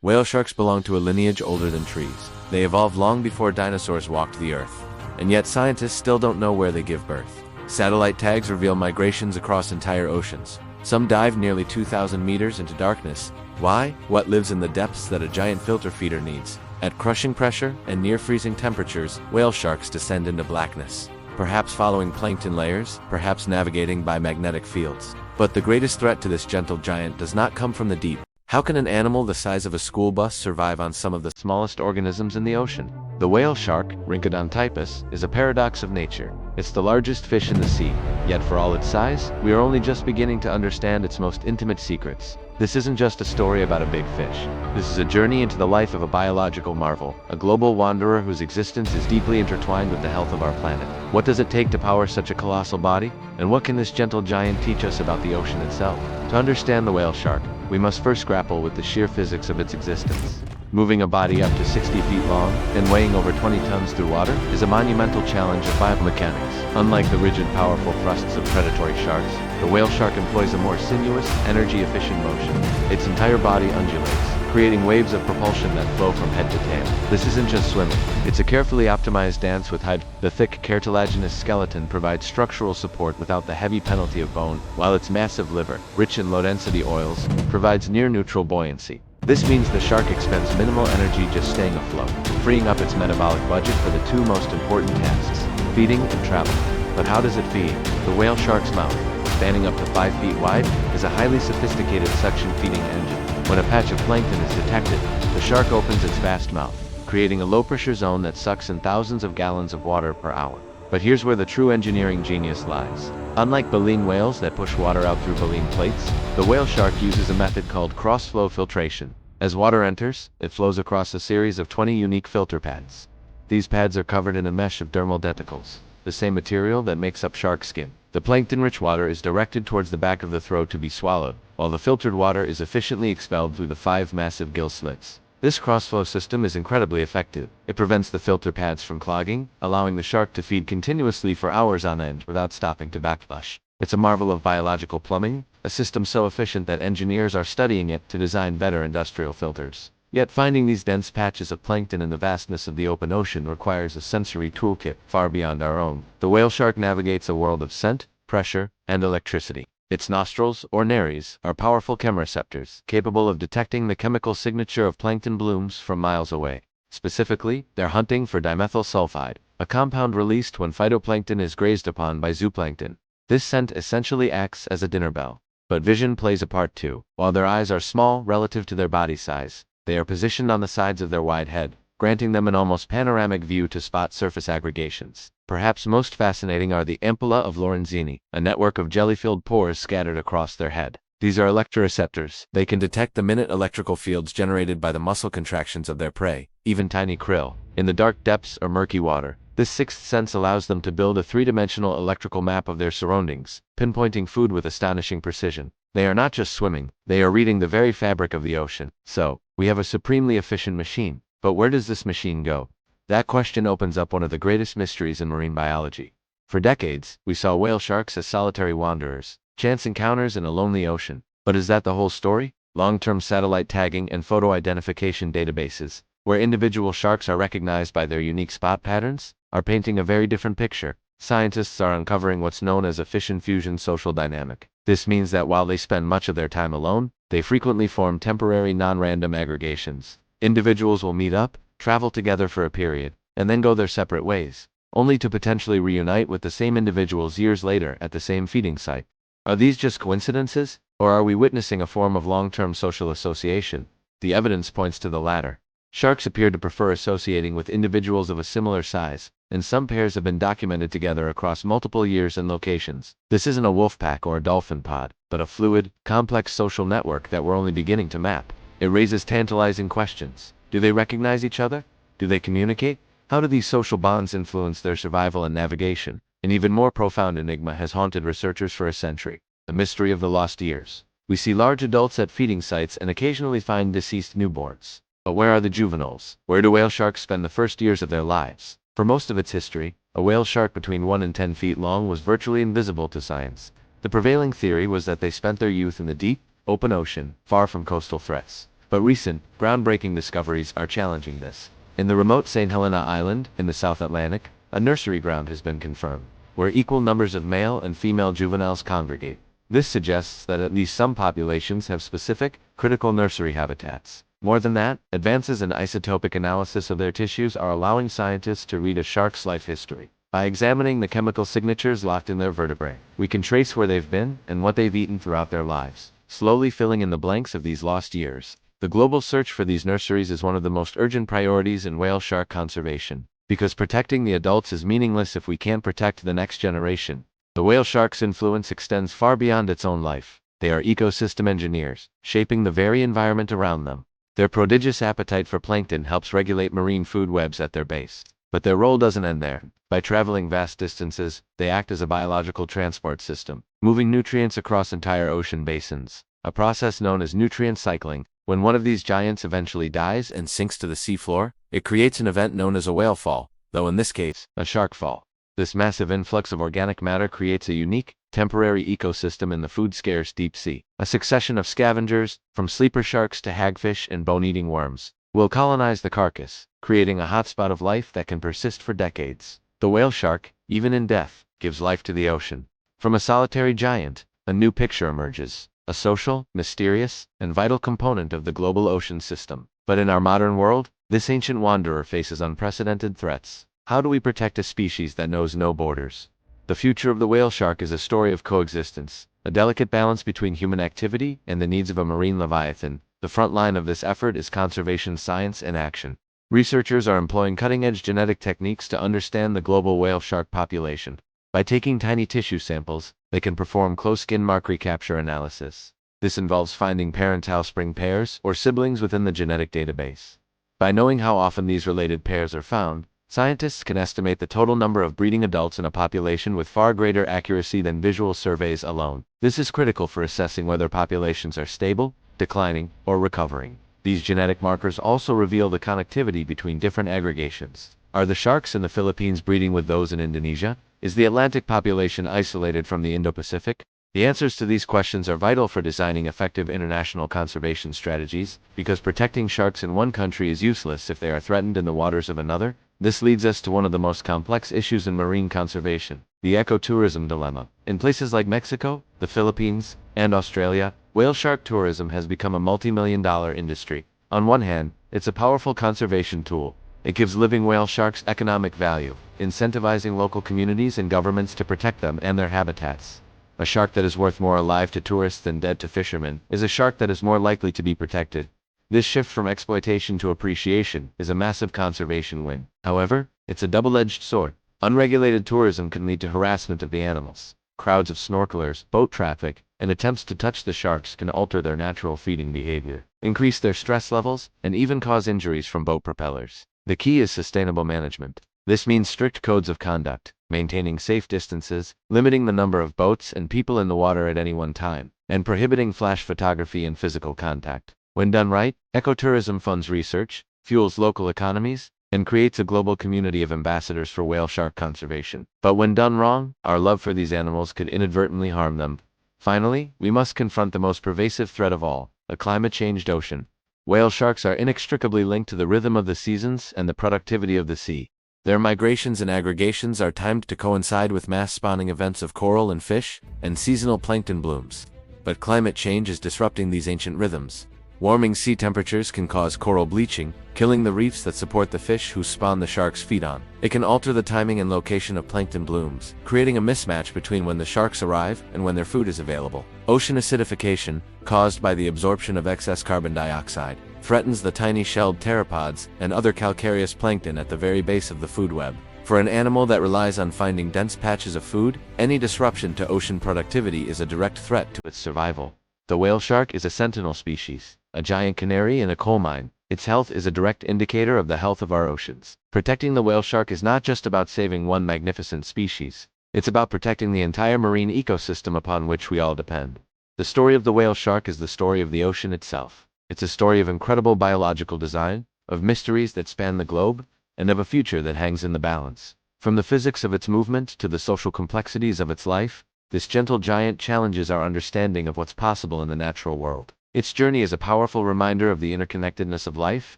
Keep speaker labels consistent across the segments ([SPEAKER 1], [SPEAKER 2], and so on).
[SPEAKER 1] Whale sharks belong to a lineage older than trees. They evolved long before dinosaurs walked the earth. And yet scientists still don't know where they give birth. Satellite tags reveal migrations across entire oceans. Some dive nearly 2,000 meters into darkness. Why? What lives in the depths that a giant filter feeder needs? At crushing pressure and near-freezing temperatures, whale sharks descend into blackness. Perhaps following plankton layers, perhaps navigating by magnetic fields. But the greatest threat to this gentle giant does not come from the deep. How can an animal the size of a school bus survive on some of the smallest organisms in the ocean? The whale shark, Rhynchodontypus, is a paradox of nature. It's the largest fish in the sea, yet for all its size, we are only just beginning to understand its most intimate secrets. This isn't just a story about a big fish. This is a journey into the life of a biological marvel, a global wanderer whose existence is deeply intertwined with the health of our planet. What does it take to power such a colossal body? And what can this gentle giant teach us about the ocean itself? To understand the whale shark, we must first grapple with the sheer physics of its existence. Moving a body up to 60 feet long and weighing over 20 tons through water is a monumental challenge of biomechanics. Unlike the rigid, powerful thrusts of predatory sharks, the whale shark employs a more sinuous, energy-efficient motion. Its entire body undulates, creating waves of propulsion that flow from head to tail. This isn't just swimming. It's a carefully optimized dance with height. The thick, cartilaginous skeleton provides structural support without the heavy penalty of bone, while its massive liver, rich in low-density oils, provides near-neutral buoyancy. This means the shark expends minimal energy just staying afloat, freeing up its metabolic budget for the two most important tasks, feeding and travel. But how does it feed? The whale shark's mouth, spanning up to 5 feet wide, is a highly sophisticated suction feeding engine. When a patch of plankton is detected, the shark opens its vast mouth, creating a low-pressure zone that sucks in thousands of gallons of water per hour. But here's where the true engineering genius lies. Unlike baleen whales that push water out through baleen plates, the whale shark uses a method called cross-flow filtration. As water enters, it flows across a series of 20 unique filter pads. These pads are covered in a mesh of dermal denticles, the same material that makes up shark skin. The plankton-rich water is directed towards the back of the throat to be swallowed, while the filtered water is efficiently expelled through the 5 massive gill slits. This cross-flow system is incredibly effective. It prevents the filter pads from clogging, allowing the shark to feed continuously for hours on end without stopping to backflush. It's a marvel of biological plumbing, a system so efficient that engineers are studying it to design better industrial filters. Yet finding these dense patches of plankton in the vastness of the open ocean requires a sensory toolkit far beyond our own. The whale shark navigates a world of scent, pressure, and electricity. Its nostrils, or nares, are powerful chemoreceptors, capable of detecting the chemical signature of plankton blooms from miles away. Specifically, they're hunting for dimethyl sulfide, a compound released when phytoplankton is grazed upon by zooplankton. This scent essentially acts as a dinner bell. But vision plays a part too. While their eyes are small relative to their body size, they are positioned on the sides of their wide head, granting them an almost panoramic view to spot surface aggregations. Perhaps most fascinating are the ampulla of Lorenzini, a network of jelly-filled pores scattered across their head. These are electroreceptors. They can detect the minute electrical fields generated by the muscle contractions of their prey, even tiny krill. In the dark depths or murky water, this sixth sense allows them to build a three-dimensional electrical map of their surroundings, pinpointing food with astonishing precision. They are not just swimming, they are reading the very fabric of the ocean. So, we have a supremely efficient machine. But where does this machine go? That question opens up one of the greatest mysteries in marine biology. For decades, we saw whale sharks as solitary wanderers, chance encounters in a lonely ocean. But is that the whole story? Long-term satellite tagging and photo identification databases, where individual sharks are recognized by their unique spot patterns, are painting a very different picture. Scientists are uncovering what's known as a fission-fusion social dynamic. This means that while they spend much of their time alone, they frequently form temporary non-random aggregations. Individuals will meet up, travel together for a period, and then go their separate ways, only to potentially reunite with the same individuals years later at the same feeding site. Are these just coincidences, or are we witnessing a form of long-term social association? The evidence points to the latter. Sharks appear to prefer associating with individuals of a similar size, and some pairs have been documented together across multiple years and locations. This isn't a wolf pack or a dolphin pod, but a fluid, complex social network that we're only beginning to map. It raises tantalizing questions. Do they recognize each other? Do they communicate? How do these social bonds influence their survival and navigation? An even more profound enigma has haunted researchers for a century: the mystery of the lost years. We see large adults at feeding sites and occasionally find deceased newborns. But where are the juveniles? Where do whale sharks spend the first years of their lives? For most of its history, a whale shark between 1 and 10 feet long was virtually invisible to science. The prevailing theory was that they spent their youth in the deep, open ocean, far from coastal threats. But recent, groundbreaking discoveries are challenging this. In the remote St. Helena Island, in the South Atlantic, a nursery ground has been confirmed, where equal numbers of male and female juveniles congregate. This suggests that at least some populations have specific, critical nursery habitats. More than that, advances in isotopic analysis of their tissues are allowing scientists to read a shark's life history. By examining the chemical signatures locked in their vertebrae, we can trace where they've been and what they've eaten throughout their lives, slowly filling in the blanks of these lost years. The global search for these nurseries is one of the most urgent priorities in whale shark conservation, because protecting the adults is meaningless if we can't protect the next generation. The whale shark's influence extends far beyond its own life. They are ecosystem engineers, shaping the very environment around them. Their prodigious appetite for plankton helps regulate marine food webs at their base. But their role doesn't end there. By traveling vast distances, they act as a biological transport system, moving nutrients across entire ocean basins, a process known as nutrient cycling. When one of these giants eventually dies and sinks to the seafloor, it creates an event known as a whale fall, though in this case, a shark fall. This massive influx of organic matter creates a unique, temporary ecosystem in the food-scarce deep sea. A succession of scavengers, from sleeper sharks to hagfish and bone-eating worms, will colonize the carcass, creating a hotspot of life that can persist for decades. The whale shark, even in death, gives life to the ocean. From a solitary giant, a new picture emerges, a social, mysterious, and vital component of the global ocean system. But in our modern world, this ancient wanderer faces unprecedented threats. How do we protect a species that knows no borders? The future of the whale shark is a story of coexistence, a delicate balance between human activity and the needs of a marine leviathan. The front line of this effort is conservation science in action. Researchers are employing cutting-edge genetic techniques to understand the global whale shark population. By taking tiny tissue samples, they can perform close skin mark recapture analysis. This involves finding parent-offspring pairs or siblings within the genetic database. By knowing how often these related pairs are found, scientists can estimate the total number of breeding adults in a population with far greater accuracy than visual surveys alone. This is critical for assessing whether populations are stable, declining, or recovering. These genetic markers also reveal the connectivity between different aggregations. Are the sharks in the Philippines breeding with those in Indonesia? Is the Atlantic population isolated from the Indo-Pacific? The answers to these questions are vital for designing effective international conservation strategies, because protecting sharks in one country is useless if they are threatened in the waters of another. This leads us to one of the most complex issues in marine conservation, the ecotourism dilemma. In places like Mexico, the Philippines, and Australia, whale shark tourism has become a multi-million-dollar industry. On one hand, it's a powerful conservation tool. It gives living whale sharks economic value, incentivizing local communities and governments to protect them and their habitats. A shark that is worth more alive to tourists than dead to fishermen is a shark that is more likely to be protected. This shift from exploitation to appreciation is a massive conservation win. However, it's a double-edged sword. Unregulated tourism can lead to harassment of the animals. Crowds of snorkelers, boat traffic, and attempts to touch the sharks can alter their natural feeding behavior, increase their stress levels, and even cause injuries from boat propellers. The key is sustainable management. This means strict codes of conduct, maintaining safe distances, limiting the number of boats and people in the water at any one time, and prohibiting flash photography and physical contact. When done right, ecotourism funds research, fuels local economies, and creates a global community of ambassadors for whale shark conservation. But when done wrong, our love for these animals could inadvertently harm them. Finally, we must confront the most pervasive threat of all, a climate-changed ocean. Whale sharks are inextricably linked to the rhythm of the seasons and the productivity of the sea. Their migrations and aggregations are timed to coincide with mass spawning events of coral and fish, and seasonal plankton blooms. But climate change is disrupting these ancient rhythms. Warming sea temperatures can cause coral bleaching, killing the reefs that support the fish whose spawn the sharks feed on. It can alter the timing and location of plankton blooms, creating a mismatch between when the sharks arrive and when their food is available. Ocean acidification, caused by the absorption of excess carbon dioxide, threatens the tiny shelled pteropods and other calcareous plankton at the very base of the food web. For an animal that relies on finding dense patches of food, any disruption to ocean productivity is a direct threat to its survival. The whale shark is a sentinel species, a giant canary in a coal mine. Its health is a direct indicator of the health of our oceans. Protecting the whale shark is not just about saving one magnificent species. It's about protecting the entire marine ecosystem upon which we all depend. The story of the whale shark is the story of the ocean itself. It's a story of incredible biological design, of mysteries that span the globe, and of a future that hangs in the balance. From the physics of its movement to the social complexities of its life, this gentle giant challenges our understanding of what's possible in the natural world. Its journey is a powerful reminder of the interconnectedness of life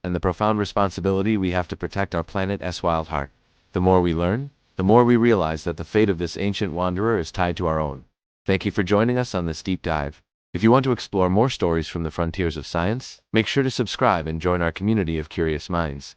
[SPEAKER 1] and the profound responsibility we have to protect our planet's wild heart. The more we learn, the more we realize that the fate of this ancient wanderer is tied to our own. Thank you for joining us on this deep dive. If you want to explore more stories from the frontiers of science, make sure to subscribe and join our community of curious minds.